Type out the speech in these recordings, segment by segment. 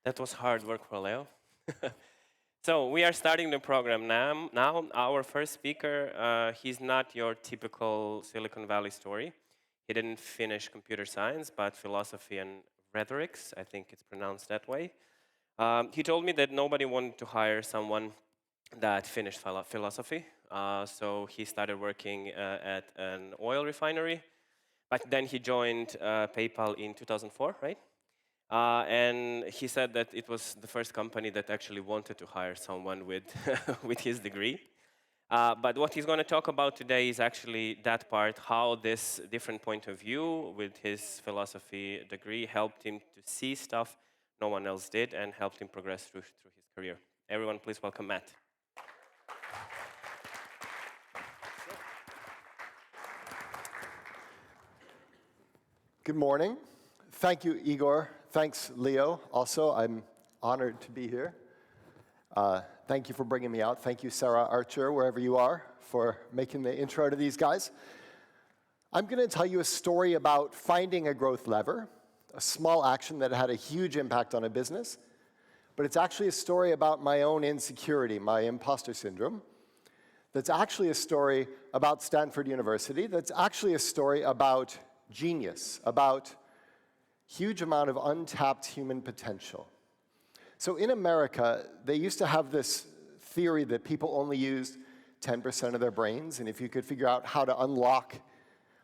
That was hard work for Leo. So we are starting the program now. Now our first speaker, he's not your typical Silicon Valley story. He didn't finish computer science, but philosophy and rhetorics. I think it's pronounced that way. He told me that nobody wanted to hire someone that finished philosophy. So he started working at an oil refinery. But then he joined PayPal in 2004, right? And he said that it was the first company that actually wanted to hire someone with, with his degree. But what he's going to talk about today is actually that part, how this different point of view with his philosophy degree helped him to see stuff no one else did and helped him progress through his career. Everyone, please welcome Matt. Good morning. Thank you, Igor. Thanks, Leo. Also, I'm honored to be here. Thank you for bringing me out. Thank you, Sarah Archer, wherever you are, for making the intro to these guys. I'm going to tell you a story about finding a growth lever, a small action that had a huge impact on a business. But it's actually a story about my own insecurity, my imposter syndrome. That's actually a story about Stanford University. That's actually a story about genius, about huge amount of untapped human potential. So in America, they used to have this theory that people only used 10% of their brains, and if you could figure out how to unlock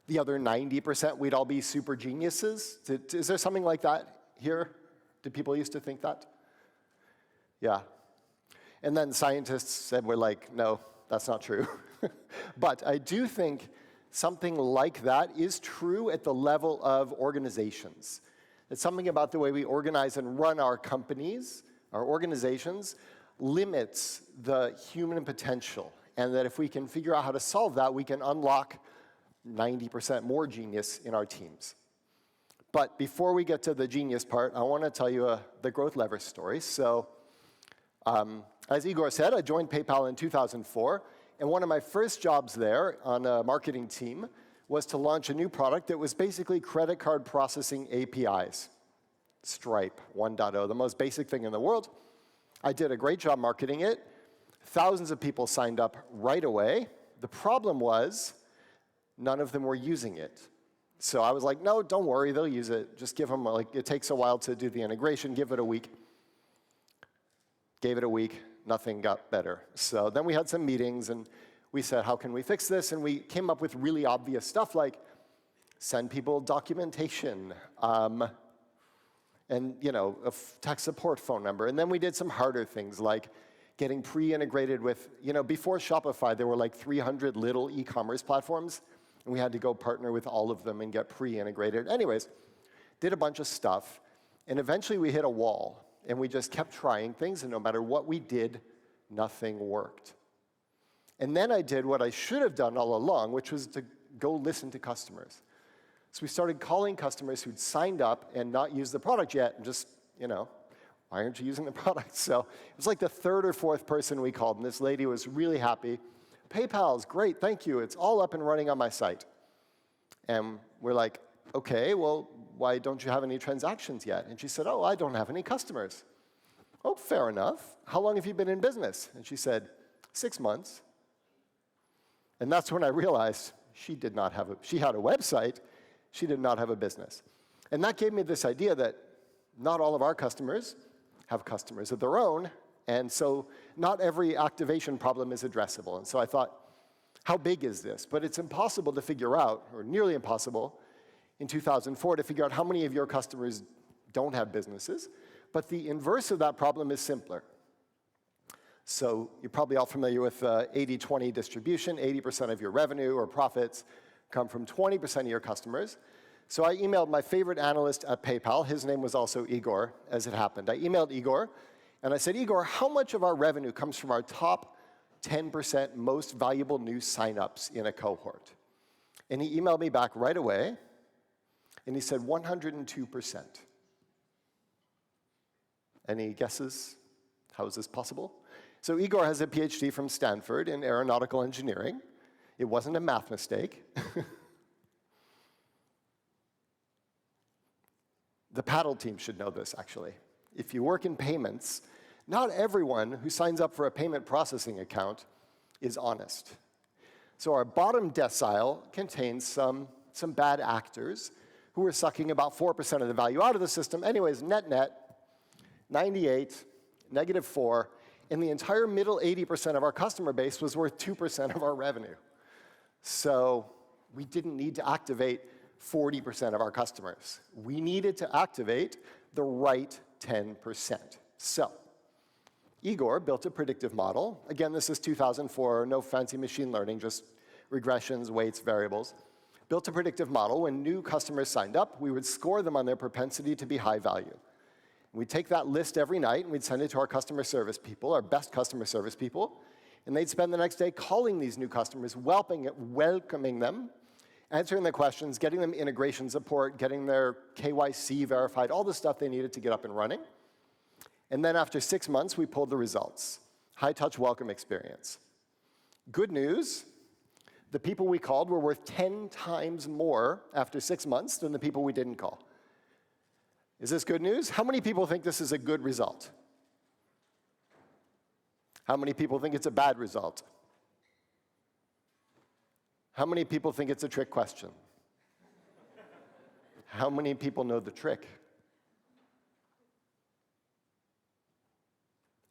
the other 90%, we'd all be super geniuses. Is there something like that here? Did people used to think that? Yeah. And then scientists said, we're like, no, that's not true. But I do think something like that is true at the level of organizations. It's something about the way we organize and run our companies, our organizations, limits the human potential. And that if we can figure out how to solve that, we can unlock 90% more genius in our teams. But before we get to the genius part, I want to tell you the growth lever story. So as Igor said, I joined PayPal in 2004. And one of my first jobs there on a marketing team was to launch a new product that was basically credit card processing APIs. Stripe 1.0, the most basic thing in the world. I did a great job marketing it. Thousands of people signed up right away. The problem was none of them were using it. So I was like, no, don't worry, they'll use it. Just give them, like, it takes a while to do the integration, give it a week. Gave it a week. Nothing got better. So then we had some meetings, and we said, how can we fix this? And we came up with really obvious stuff like send people documentation, and a tech support phone number. And then we did some harder things like getting pre-integrated with, before Shopify, there were like 300 little e-commerce platforms, and we had to go partner with all of them and get pre-integrated. Anyways, did a bunch of stuff, and eventually we hit a wall. And we just kept trying things, and no matter what we did, nothing worked. And then I did what I should have done all along, which was to go listen to customers. So we started calling customers who'd signed up and not used the product yet, and just, why aren't you using the product? So it was like the third or fourth person we called, and this lady was really happy. PayPal's great, thank you. It's all up and running on my site. And we're like, okay, well, why don't you have any transactions yet? And she said, oh, I don't have any customers. Oh, fair enough. How long have you been in business? And she said, 6 months. And that's when I realized she had a website, she did not have a business. And that gave me this idea that not all of our customers have customers of their own, and so not every activation problem is addressable. And so I thought, how big is this? But it's impossible to figure out, or nearly impossible, in 2004 to figure out how many of your customers don't have businesses. But the inverse of that problem is simpler. So you're probably all familiar with 80-20 distribution. 80% of your revenue or profits come from 20% of your customers. So I emailed my favorite analyst at PayPal. His name was also Igor, as it happened. I emailed Igor, and I said, Igor, how much of our revenue comes from our top 10% most valuable new signups in a cohort? And he emailed me back right away. And he said 102%. Any guesses? How is this possible? So Igor has a PhD from Stanford in aeronautical engineering. It wasn't a math mistake. The paddle team should know this, actually. if you work in payments, not everyone who signs up for a payment processing account is honest. So our bottom decile contains some bad actors who are sucking about 4% of the value out of the system. Anyways, net, 98, -4, and the entire middle 80% of our customer base was worth 2% of our revenue. So we didn't need to activate 40% of our customers. We needed to activate the right 10%. So Igor built a predictive model. Again, this is 2004, no fancy machine learning, just regressions, weights, variables. Built a predictive model. When new customers signed up, we would score them on their propensity to be high value. We'd take that list every night, and we'd send it to our customer service people, our best customer service people, and they'd spend the next day calling these new customers, welcoming them, answering their questions, getting them integration support, getting their KYC verified, all the stuff they needed to get up and running. And then after 6 months, we pulled the results. High-touch welcome experience. Good news, the people we called were worth 10 times more after 6 months than the people we didn't call. Is this good news? How many people think this is a good result? How many people think it's a bad result? How many people think it's a trick question? How many people know the trick?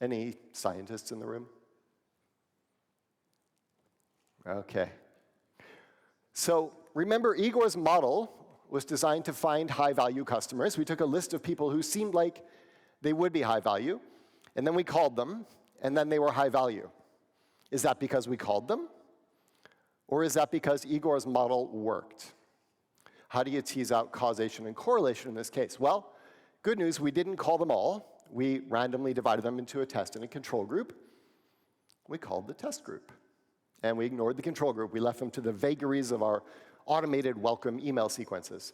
Any scientists in the room? Okay. So remember, Igor's model was designed to find high-value customers. We took a list of people who seemed like they would be high value, and then we called them, and then they were high value. Is that because we called them? Or is that because Igor's model worked? How do you tease out causation and correlation in this case? Well, good news, we didn't call them all. We randomly divided them into a test and a control group. We called the test group. And we ignored the control group. We left them to the vagaries of our automated welcome email sequences.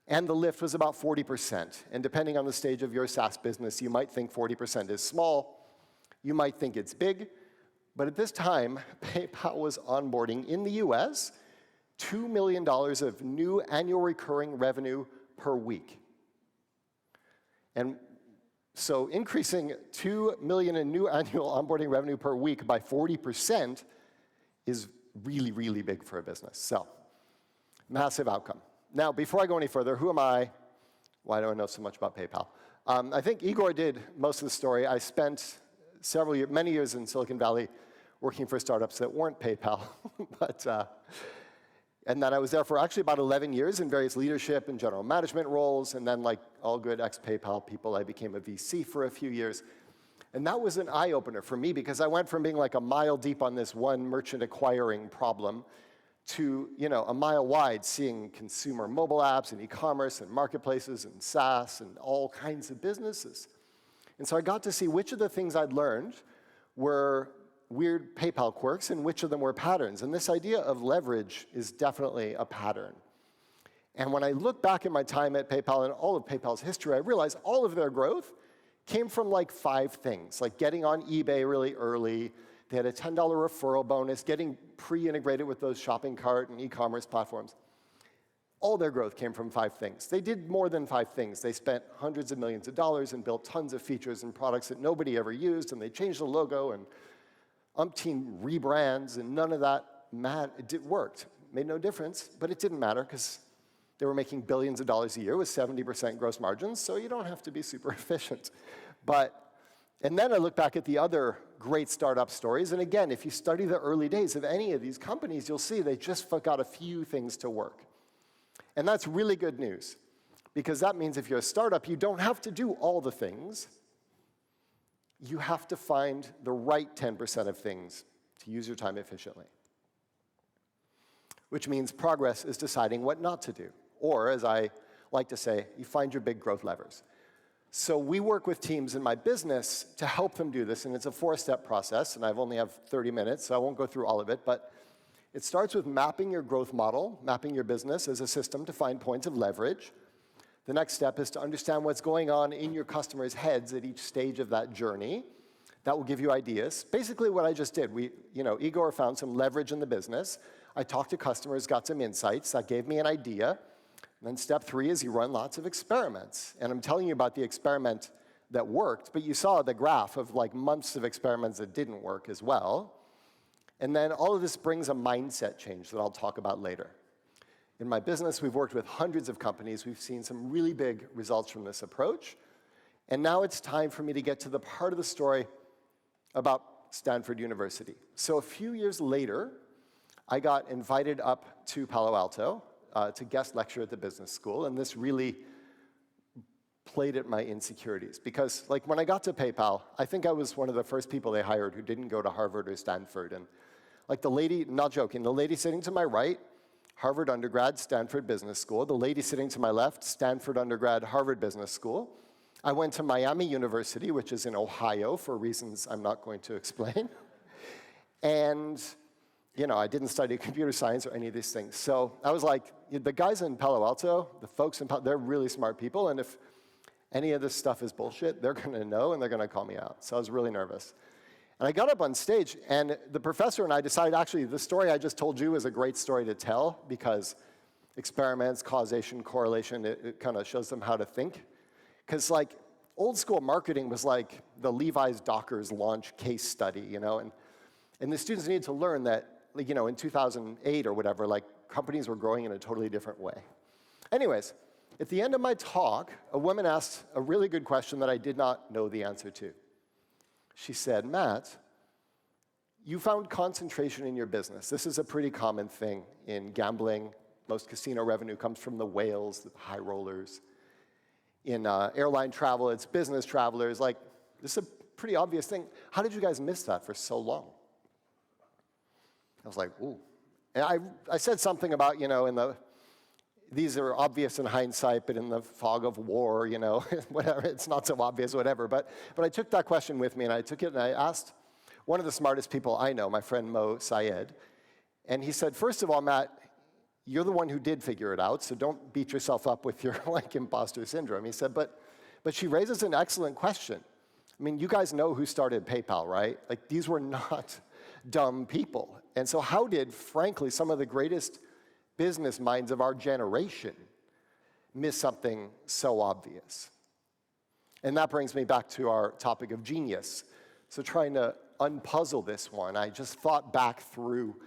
And the lift was about 40%. And depending on the stage of your SaaS business, you might think 40% is small. You might think it's big. But at this time, PayPal was onboarding in the US $2 million of new annual recurring revenue per week. And so increasing $2 million in new annual onboarding revenue per week by 40% is really, really big for a business. So massive outcome. Now, before I go any further, who am I? Why do I know so much about PayPal? I think Igor did most of the story. I spent many years in Silicon Valley working for startups that weren't PayPal. And then I was there for actually about 11 years in various leadership and general management roles. And then, like all good ex-PayPal people, I became a VC for a few years. And that was an eye-opener for me because I went from being like a mile deep on this one merchant acquiring problem to, a mile wide, seeing consumer mobile apps and e-commerce and marketplaces and SaaS and all kinds of businesses. And so I got to see which of the things I'd learned were weird PayPal quirks and which of them were patterns. And this idea of leverage is definitely a pattern. And when I look back at my time at PayPal and all of PayPal's history, I realized all of their growth came from like 5 things, like getting on eBay really early. They had a $10 referral bonus, getting pre-integrated with those shopping cart and e-commerce platforms. All their growth came from 5 things. They did more than 5 things. They spent hundreds of millions of dollars and built tons of features and products that nobody ever used, and they changed the logo and umpteen rebrands, and none of that it worked. Made no difference, but it didn't matter because they were making billions of dollars a year with 70% gross margins, so you don't have to be super efficient. And then I look back at the other great startup stories, and again, if you study the early days of any of these companies, you'll see they just got a few things to work. And that's really good news, because that means if you're a startup, you don't have to do all the things. You have to find the right 10% of things to use your time efficiently. Which means progress is deciding what not to do. Or, as I like to say, you find your big growth levers. So we work with teams in my business to help them do this, and it's a 4-step process, and I only have 30 minutes, so I won't go through all of it, but it starts with mapping your growth model, mapping your business as a system to find points of leverage. The next step is to understand what's going on in your customers' heads at each stage of that journey. That will give you ideas. Basically what I just did, Igor found some leverage in the business. I talked to customers, got some insights. That gave me an idea. And then step 3 is you run lots of experiments. And I'm telling you about the experiment that worked, but you saw the graph of like months of experiments that didn't work as well. And then all of this brings a mindset change that I'll talk about later. In my business, we've worked with hundreds of companies. We've seen some really big results from this approach. And now it's time for me to get to the part of the story about Stanford University. So a few years later, I got invited up to Palo Alto to guest lecture at the business school, and this really played at my insecurities. Because like when I got to PayPal, I think I was one of the first people they hired who didn't go to Harvard or Stanford. And like the lady, not joking, the lady sitting to my right, Harvard undergrad, Stanford Business School. The lady sitting to my left, Stanford undergrad, Harvard Business School. I went to Miami University, which is in Ohio for reasons I'm not going to explain. And you know, I didn't study computer science or any of these things. So I was like, the guys in Palo Alto, the folks in Palo, they're really smart people, and if any of this stuff is bullshit, they're going to know and they're going to call me out. So I was really nervous. And I got up on stage, and the professor and I decided, actually, the story I just told you is a great story to tell because experiments, causation, correlation, it kind of shows them how to think. Because like old school marketing was like the Levi's Dockers launch case study, you know, and the students needed to learn that, like, you know, in 2008 or whatever, like companies were growing in a totally different way. Anyways, at the end of my talk, a woman asked a really good question that I did not know the answer to. She said, Matt, you found concentration in your business. This is a pretty common thing in gambling. Most casino revenue comes from the whales, the high rollers. In airline travel, it's business travelers. Like, this is a pretty obvious thing. How did you guys miss that for so long? I was like, ooh. And I said something about, you know, these are obvious in hindsight, but in the fog of war, you know, whatever, it's not so obvious, whatever. But I took that question with me, and I took it, and I asked one of the smartest people I know, my friend Mo Syed. And he said, first of all, Matt, you're the one who did figure it out, so don't beat yourself up with your, like, imposter syndrome. He said, but she raises an excellent question. I mean, you guys know who started PayPal, right? Like, these were not dumb people. And so how did, frankly, some of the greatest business minds of our generation miss something so obvious? And that brings me back to our topic of genius. So trying to unpuzzle this one, I just thought back through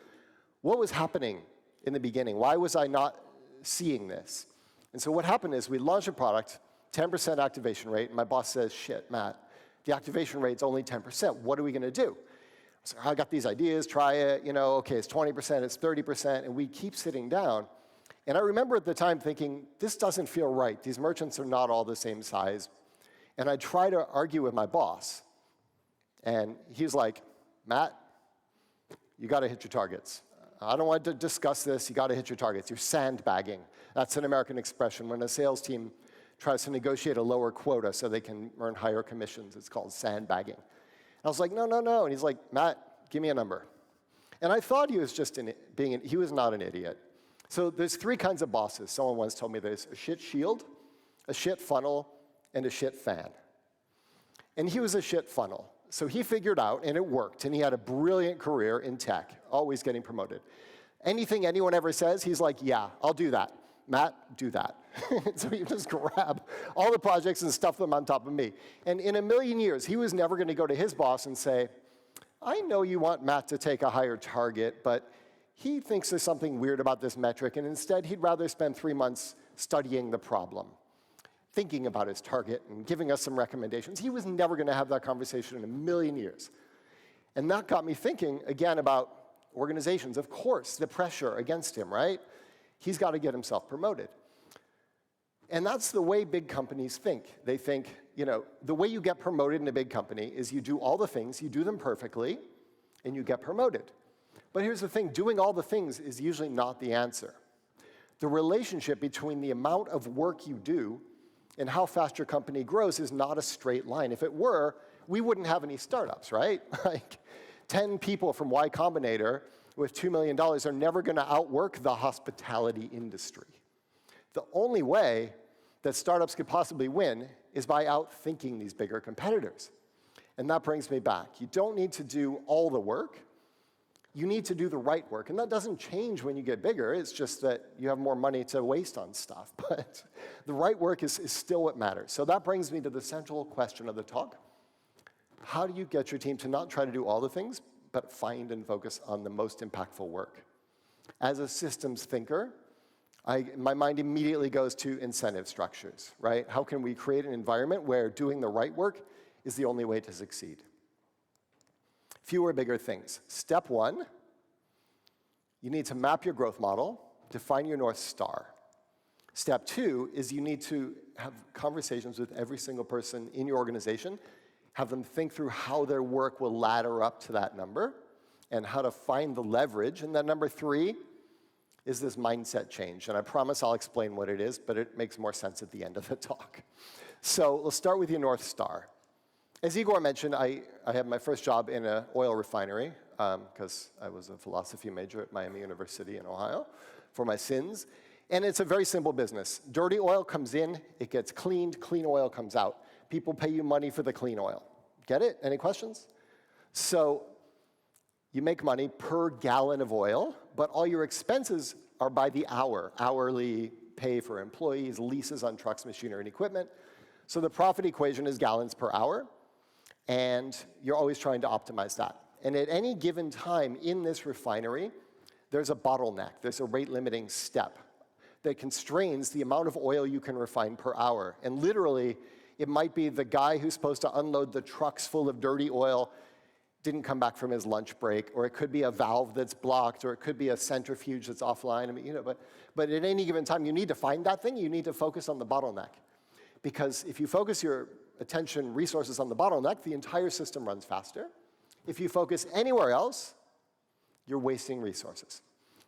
what was happening in the beginning. Why was I not seeing this? And so what happened is we launched a product, 10% activation rate, and my boss says, shit, Matt, the activation rate's only 10%. What are we going to do? So I got these ideas, try it, you know, okay, it's 20%, it's 30%, and we keep sitting down. And I remember at the time thinking, this doesn't feel right. These merchants are not all the same size. And I try to argue with my boss. And he's like, Matt, you got to hit your targets. I don't want to discuss this. You got to hit your targets. You're sandbagging. That's an American expression. When a sales team tries to negotiate a lower quota so they can earn higher commissions, it's called sandbagging. I was like, no, no, no. And he's like, Matt, give me a number. And I thought he was just he was not an idiot. So there's three kinds of bosses. Someone once told me there's a shit shield, a shit funnel, and a shit fan. And he was a shit funnel. So he figured out, and it worked, and he had a brilliant career in tech, always getting promoted. Anything anyone ever says, he's like, yeah, I'll do that. Matt, do that. So he just grab all the projects and stuff them on top of me. And in a million years, he was never going to go to his boss and say, I know you want Matt to take a higher target, but he thinks there's something weird about this metric, and instead he'd rather spend 3 months studying the problem, thinking about his target and giving us some recommendations. He was never going to have that conversation in a million years. And that got me thinking, again, about organizations. Of course, the pressure against him, right? He's got to get himself promoted. And that's the way big companies think. They think, you know, the way you get promoted in a big company is you do all the things, you do them perfectly, and you get promoted. But here's the thing, doing all the things is usually not the answer. The relationship between the amount of work you do and how fast your company grows is not a straight line. If it were, we wouldn't have any startups, right? Like 10 people from Y Combinator with $2 million are never going to outwork the hospitality industry. The only way that startups could possibly win is by outthinking these bigger competitors. And that brings me back. You don't need to do all the work. you need to do the right work. And that doesn't change when you get bigger. It's just that you have more money to waste on stuff. But the right work is still what matters. So that brings me to the central question of the talk. How do you get your team to not try to do all the things, but find and focus on the most impactful work? As a systems thinker, my mind immediately goes to incentive structures, right? How can we create an environment where doing the right work is the only way to succeed? Fewer, bigger things. Step one, you need to map your growth model, define your North Star. Step two is you need to have conversations with every single person in your organization, have them think through how their work will ladder up to that number, and how to find the leverage. And then number three is this mindset change. And I promise I'll explain what it is, but it makes more sense at the end of the talk. So let's start with your North Star. As Igor mentioned, I had my first job in an oil refinery because I was a philosophy major at Miami University in Ohio for my sins. And it's a very simple business. Dirty oil comes in, it gets cleaned, clean oil comes out. People pay you money for the clean oil. Get it? Any questions? So you make money per gallon of oil, but all your expenses are by the hour. Hourly pay for employees, leases on trucks, machinery, and equipment. So the profit equation is gallons per hour, and you're always trying to optimize that. And at any given time in this refinery, there's a bottleneck. There's a rate-limiting step that constrains the amount of oil you can refine per hour. And literally, it might be the guy who's supposed to unload the trucks full of dirty oil didn't come back from his lunch break, or it could be a valve that's blocked, or it could be a centrifuge that's offline. I mean, but at any given time, you need to find that thing. You need to focus on the bottleneck. Because if you focus your attention resources on the bottleneck, the entire system runs faster. If you focus anywhere else, you're wasting resources.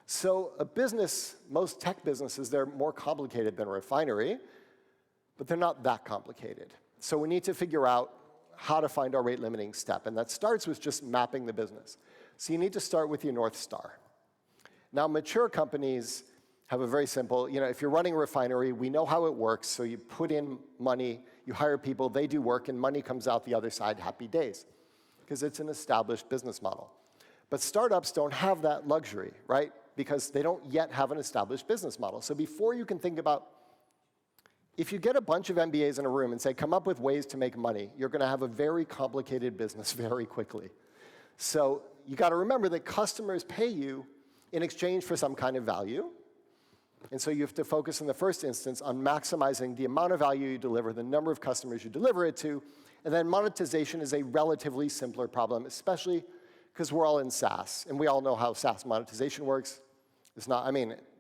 So a business, most tech businesses, they're more complicated than a refinery, but they're not that complicated. So we need to figure out how to find our rate-limiting step, and that starts with just mapping the business. So you need to start with your North Star. Now, mature companies have a very simple, if you're running a refinery, we know how it works, so you put in money, you hire people, they do work, and money comes out the other side, happy days, because it's an established business model. But startups don't have that luxury, right? Because they don't yet have an established business model. So before you can think about, if you get a bunch of MBAs in a room and say, come up with ways to make money, you're going to have a very complicated business very quickly. So you got to remember that customers pay you in exchange for some kind of value. And so you have to focus in the first instance on maximizing the amount of value you deliver, the number of customers you deliver it to, and then monetization is a relatively simpler problem, especially because we're all in SaaS, and we all know how SaaS monetization works. It's not,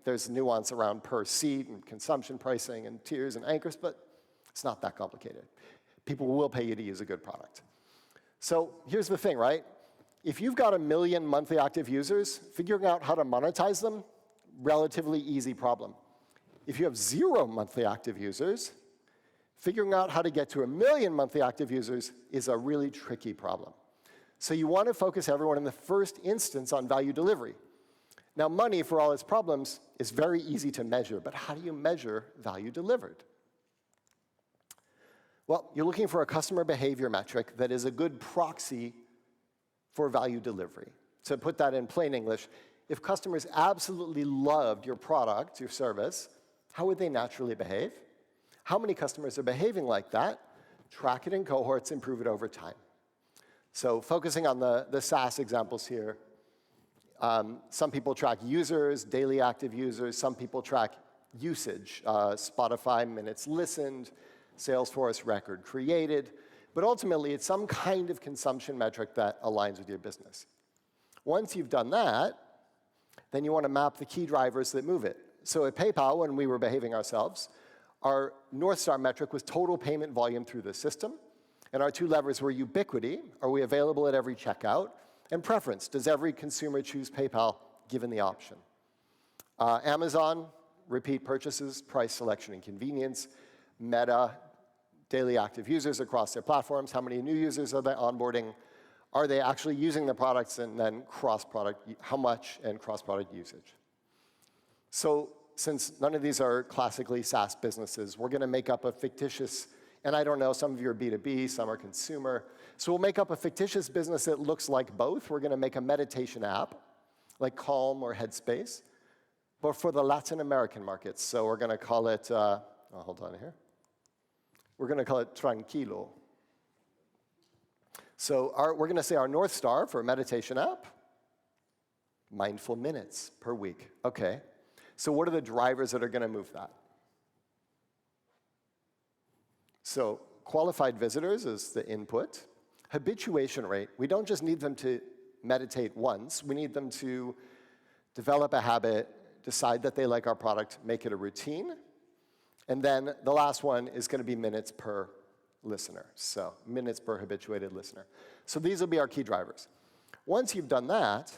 there's nuance around per seat and consumption pricing and tiers and anchors, but it's not that complicated. People will pay you to use a good product. So here's the thing, right? If you've got 1 million monthly active users, figuring out how to monetize them, relatively easy problem. If you have 0 monthly active users, figuring out how to get to 1 million monthly active users is a really tricky problem. So you want to focus everyone in the first instance on value delivery. Now, money, for all its problems, is very easy to measure, but how do you measure value delivered? Well, you're looking for a customer behavior metric that is a good proxy for value delivery. To put that in plain English, if customers absolutely loved your product, your service, how would they naturally behave? How many customers are behaving like that? Track it in cohorts, improve it over time. So focusing on the SaaS examples here, some people track users, daily active users. Some people track usage, Spotify minutes listened, Salesforce record created. But ultimately, it's some kind of consumption metric that aligns with your business. Once you've done that, then you want to map the key drivers that move it. So at PayPal, when we were behaving ourselves, our North Star metric was total payment volume through the system. And our 2 levers were ubiquity, are we available at every checkout, and preference, does every consumer choose PayPal given the option? Amazon, repeat purchases, price, selection, and convenience. Meta, daily active users across their platforms, how many new users are they onboarding? Are they actually using the products, and then cross-product, how much, and cross-product usage? So since none of these are classically SaaS businesses, we're going to make up a fictitious, and I don't know, some of you are B2B, some are consumer. So we'll make up a fictitious business that looks like both. We're going to make a meditation app. like Calm or Headspace, but for the Latin American markets. So we're going to call it, hold on here. We're going to call it Tranquilo. So we're going to say our North Star for a meditation app, mindful minutes per week. Okay. So what are the drivers that are going to move that? So qualified visitors is the input. Habituation rate, we don't just need them to meditate once. We need them to develop a habit, decide that they like our product, make it a routine. And then the last one is going to be minutes per listener. So minutes per habituated listener. So these will be our key drivers. Once you've done that,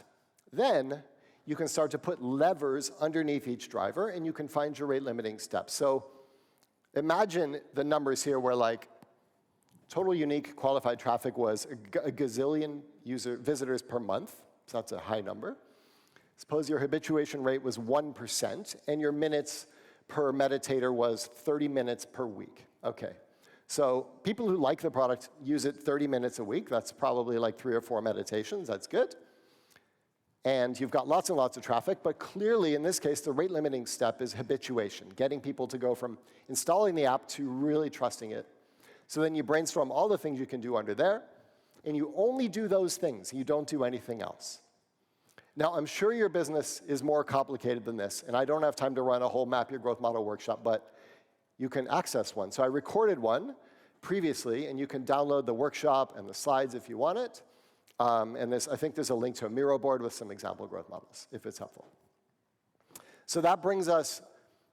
then you can start to put levers underneath each driver, and you can find your rate limiting steps. So imagine the numbers here where like total unique qualified traffic was a gazillion visitors per month. So that's a high number. Suppose your habituation rate was 1%, and your minutes per meditator was 30 minutes per week. Okay. So people who like the product use it 30 minutes a week. That's probably like 3 or 4 meditations. That's good. And you've got lots and lots of traffic, but clearly in this case, the rate limiting step is habituation, getting people to go from installing the app to really trusting it. So then you brainstorm all the things you can do under there, and you only do those things. You don't do anything else. Now, I'm sure your business is more complicated than this, and I don't have time to run a whole Map Your Growth Model workshop, but you can access one. So I recorded one previously, and you can download the workshop and the slides if you want it. And I think there's a link to a Miro board with some example growth models, if it's helpful. So that brings us,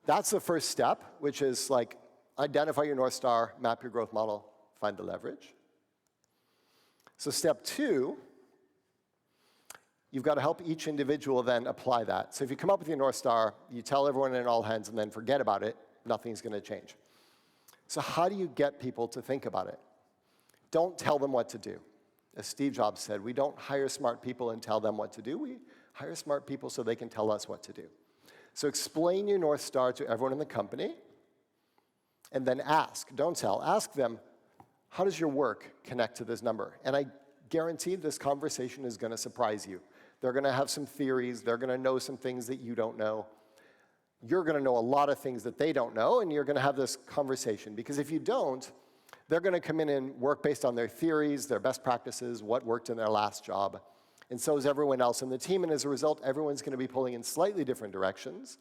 that's the first step, which is like identify your North Star, map your growth model, find the leverage. So step 2, you've got to help each individual then apply that. So if you come up with your North Star, you tell everyone in all hands and then forget about it, nothing's going to change. So how do you get people to think about it? Don't tell them what to do. As Steve Jobs said, we don't hire smart people and tell them what to do. We hire smart people so they can tell us what to do. So explain your North Star to everyone in the company, and then ask, don't tell, ask them, how does your work connect to this number? And I guarantee this conversation is going to surprise you. They're going to have some theories. They're going to know some things that you don't know. You're going to know a lot of things that they don't know, and you're going to have this conversation. Because if you don't, they're going to come in and work based on their theories, their best practices, what worked in their last job. And so is everyone else in the team. And as a result, everyone's going to be pulling in slightly different directions.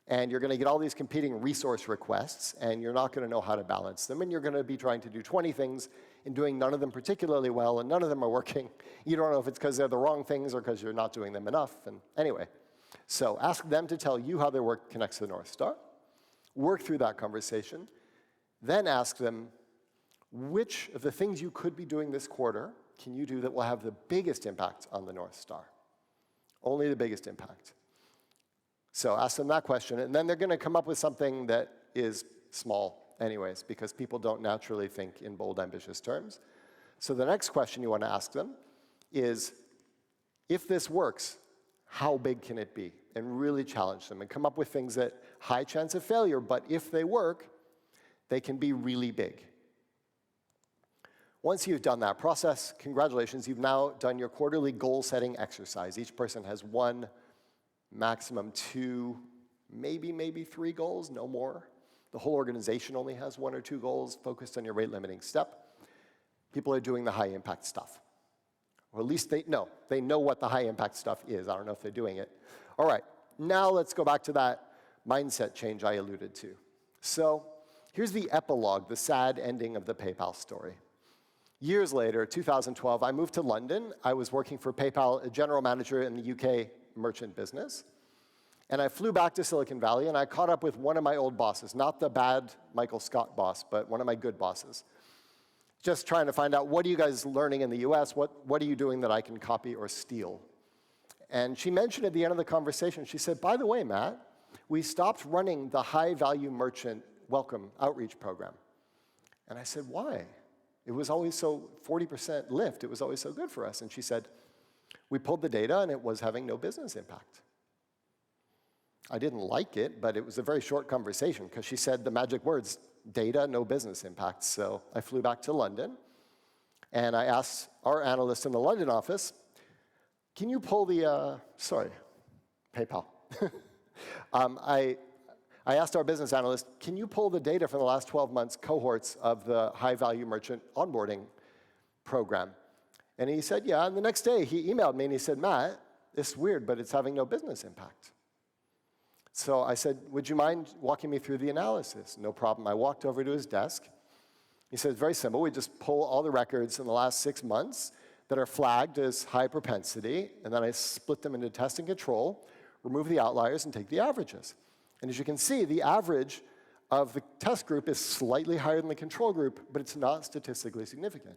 And you're going to get all these competing resource requests, and you're not going to know how to balance them. And you're going to be trying to do 20 things and doing none of them particularly well, and none of them are working. You don't know if it's because they're the wrong things or because you're not doing them enough. And anyway, so ask them to tell you how their work connects to the North Star. Work through that conversation. Then ask them, which of the things you could be doing this quarter can you do that will have the biggest impact on the North Star? Only the biggest impact. So ask them that question, and then they're going to come up with something that is small anyways, because people don't naturally think in bold, ambitious terms. So the next question you want to ask them is, if this works, how big can it be? And really challenge them and come up with things that high chance of failure, but if they work, they can be really big. Once you've done that process, congratulations, you've now done your quarterly goal-setting exercise. Each person has 1, maximum 2, maybe 3 goals, no more. The whole organization only has 1 or 2 goals focused on your rate-limiting step. People are doing the high-impact stuff. Or at least they know what the high-impact stuff is. I don't know if they're doing it. All right, now let's go back to that mindset change I alluded to. So here's the epilogue, the sad ending of the PayPal story. Years later, 2012, I moved to London. I was working for PayPal, a general manager in the UK merchant business. And I flew back to Silicon Valley, and I caught up with one of my old bosses, not the bad Michael Scott boss, but one of my good bosses. Just trying to find out, what are you guys learning in the US? What are you doing that I can copy or steal? And she mentioned at the end of the conversation, she said, by the way, Matt, we stopped running the high-value merchant welcome outreach program. And I said, why? It was always so 40% lift. It was always so good for us. And she said, we pulled the data, and it was having no business impact. I didn't like it, but it was a very short conversation, because she said the magic words, data, no business impact. So I flew back to London, and I asked our analyst in the London office, can you pull the, sorry, PayPal. I asked our business analyst, can you pull the data for the last 12 months cohorts of the high-value merchant onboarding program? And he said, yeah, and the next day he emailed me and he said, Matt, it's weird, but it's having no business impact. So I said, would you mind walking me through the analysis? No problem. I walked over to his desk. He said, it's very simple. We just pull all the records in the last 6 months that are flagged as high propensity, and then I split them into test and control, remove the outliers, and take the averages. And as you can see, the average of the test group is slightly higher than the control group, but it's not statistically significant.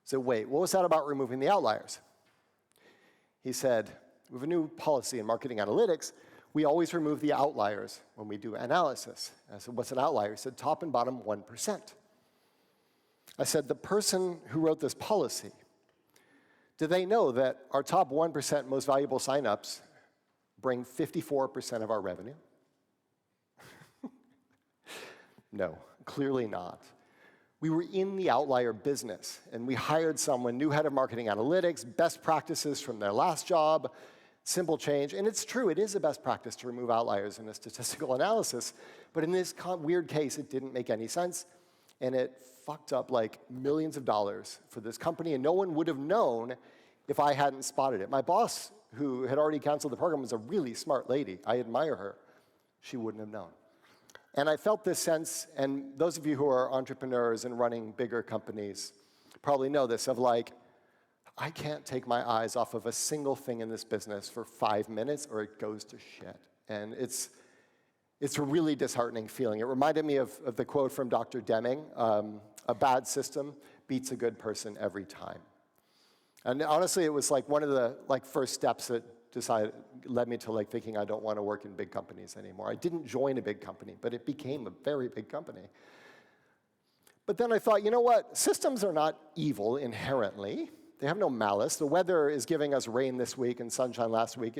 So wait, what was that about removing the outliers? He said, we have a new policy in marketing analytics. We always remove the outliers when we do analysis. I said, what's an outlier? He said, top and bottom 1%. I said, the person who wrote this policy, do they know that our top 1% most valuable signups bring 54% of our revenue? No, clearly not. We were in the outlier business, and we hired someone, new head of marketing analytics, best practices from their last job, simple change. And it's true, it is a best practice to remove outliers in a statistical analysis, but in this weird case, it didn't make any sense, and it fucked up like millions of dollars for this company, and no one would have known if I hadn't spotted it. My boss, who had already canceled the program, was a really smart lady. I admire her. She wouldn't have known. And I felt this sense, and those of you who are entrepreneurs and running bigger companies probably know this, of like, I can't take my eyes off of a single thing in this business for 5 minutes or it goes to shit. And it's a really disheartening feeling. It reminded me of the quote from Dr. Deming, a bad system beats a good person every time. And honestly, it was like one of the first steps that led me to thinking I don't want to work in big companies anymore. I didn't join a big company, but it became a very big company. But then I thought, you know what? Systems are not evil inherently. They have no malice. The weather is giving us rain this week and sunshine last week.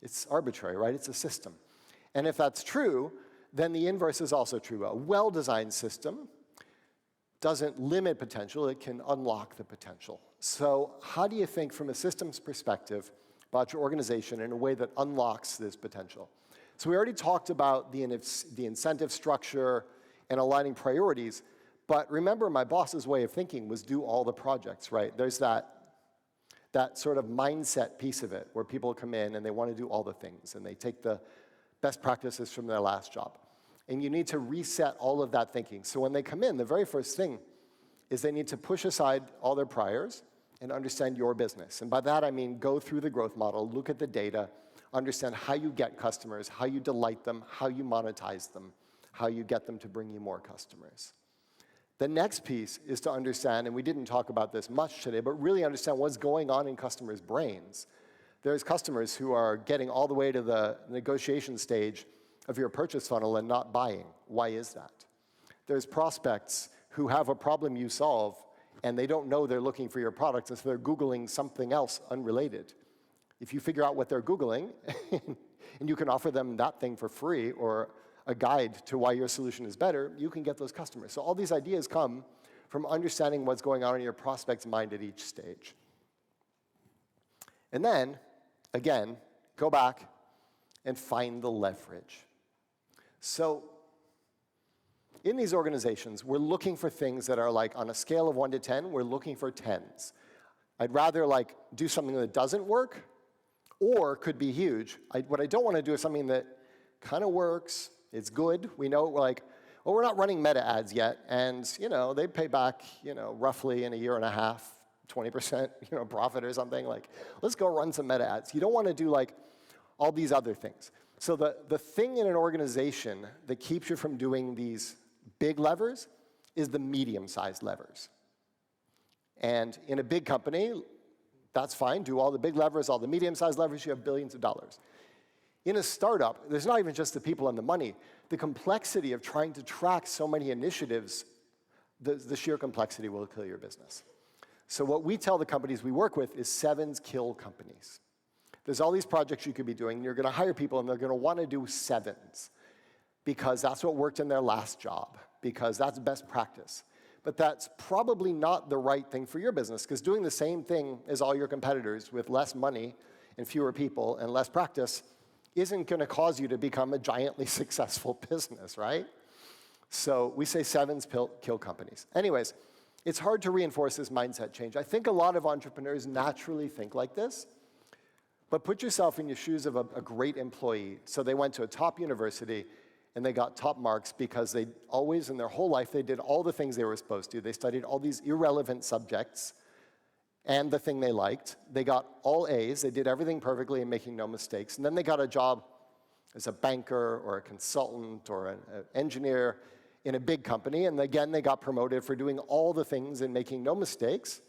It's arbitrary, right? It's a system. And if that's true, then the inverse is also true. A well-designed system doesn't limit potential, it can unlock the potential. So how do you think from a systems perspective about your organization in a way that unlocks this potential? So we already talked about the incentive structure and aligning priorities, but remember my boss's way of thinking was do all the projects, right? There's that sort of mindset piece of it where people come in and they want to do all the things and they take the best practices from their last job. And you need to reset all of that thinking. So when they come in, the very first thing is they need to push aside all their priors and understand your business. And by that I mean go through the growth model, look at the data, understand how you get customers, how you delight them, how you monetize them, how you get them to bring you more customers. The next piece is to understand, and we didn't talk about this much today, but really understand what's going on in customers' brains. There's customers who are getting all the way to the negotiation stage of your purchase funnel and not buying. Why is that? There's prospects who have a problem you solve, and they don't know they're looking for your product, and so they're Googling something else unrelated. If you figure out what they're Googling, and you can offer them that thing for free, or a guide to why your solution is better, you can get those customers. So all these ideas come from understanding what's going on in your prospect's mind at each stage. And then, again, go back and find the leverage. So in these organizations, we're looking for things that are on a scale of 1 to 10, we're looking for 10s. I'd rather do something that doesn't work or could be huge. What I don't want to do is something that kind of works, it's good, we know, we're not running meta ads yet, and they pay back roughly in a year and a half, 20% profit or something. Let's go run some meta ads. You don't want to do all these other things. So the thing in an organization that keeps you from doing these big levers is the medium-sized levers. And in a big company, that's fine. Do all the big levers, all the medium-sized levers, you have billions of dollars. In a startup, there's not even just the people and the money. The complexity of trying to track so many initiatives, the sheer complexity will kill your business. So what we tell the companies we work with is sevens kill companies. There's all these projects you could be doing, and you're going to hire people, and they're going to want to do sevens because that's what worked in their last job, because that's best practice. but that's probably not the right thing for your business, because doing the same thing as all your competitors with less money and fewer people and less practice isn't going to cause you to become a giantly successful business, right? So we say sevens kill companies. Anyways, it's hard to reinforce this mindset change. I think a lot of entrepreneurs naturally think like this, but put yourself in your shoes of a great employee. So they went to a top university, and they got top marks because they always, in their whole life, they did all the things they were supposed to. They studied all these irrelevant subjects and the thing they liked. They got all A's. They did everything perfectly and making no mistakes. And then they got a job as a banker or a consultant or an engineer in a big company. And again, they got promoted for doing all the things and making no mistakes.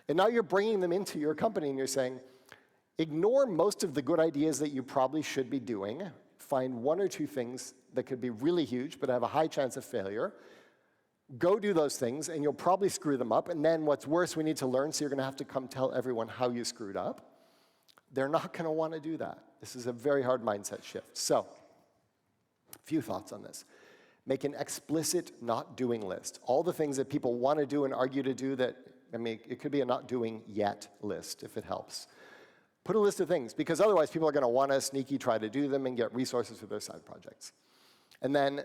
And now you're bringing them into your company, and you're saying, ignore most of the good ideas that you probably should be doing. Find one or two things that could be really huge but have a high chance of failure. Go do those things, and you'll probably screw them up. And then what's worse, we need to learn, so you're going to have to come tell everyone how you screwed up. They're not going to want to do that. This is a very hard mindset shift. So, a few thoughts on this. Make an explicit not doing list. All the things that people want to do and argue to do that, I mean, it could be a not doing yet list if it helps. Put a list of things, because otherwise people are going to want to sneaky try to do them and get resources for their side projects. And then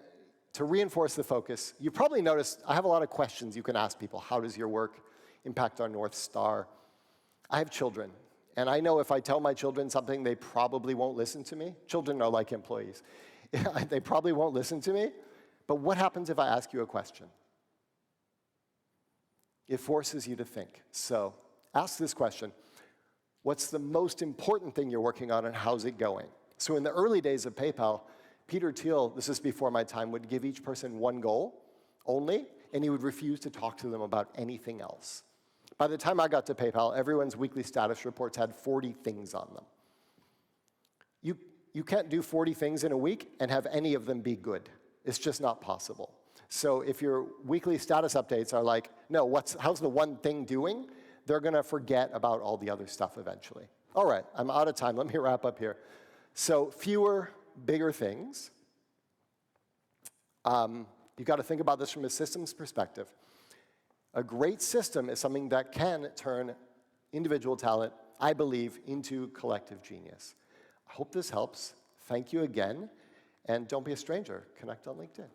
to reinforce the focus, you probably noticed I have a lot of questions you can ask people. How does your work impact our North Star? I have children, and I know if I tell my children something, they probably won't listen to me. Children are like employees. They probably won't listen to me, but what happens if I ask you a question? It forces you to think. So ask this question. What's the most important thing you're working on, and how's it going? So in the early days of PayPal, Peter Thiel, this is before my time, would give each person one goal only, and he would refuse to talk to them about anything else. By the time I got to PayPal, everyone's weekly status reports had 40 things on them. You can't do 40 things in a week and have any of them be good. It's just not possible. So if your weekly status updates are like, no, how's the one thing doing? They're going to forget about all the other stuff eventually. All right, I'm out of time. Let me wrap up here. So fewer, bigger things. You've got to think about this from a systems perspective. A great system is something that can turn individual talent, I believe, into collective genius. I hope this helps. Thank you again. And don't be a stranger. Connect on LinkedIn.